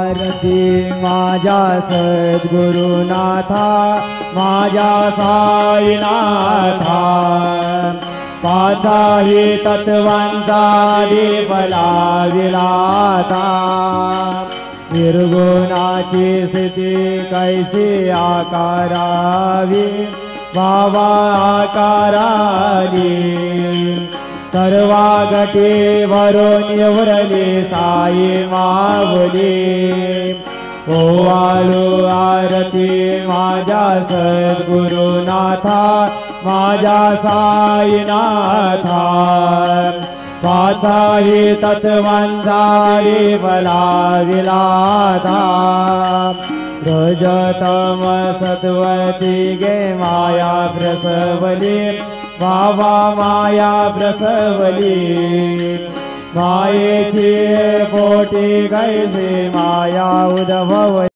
आरती माझ्या सद्गुरुनाथा माझ्या साईनाथा पाचाही तत्वांचा दीप लाविलाता निर्गुणाची स्थिती कैसी आकारावी बाबा आकाराली सर्वा गटी वरून निवरली साई माऊली ओवाळू आरती माझ्या सद्गुरुनाथा माझ्या साईनाथा पाचाही तत्वांचा दीप लाविलाता रजतम सत्वती गे माया प्रसवली बाबा माया प्रसवली मायेची पोटी कैसे माया उद्भवली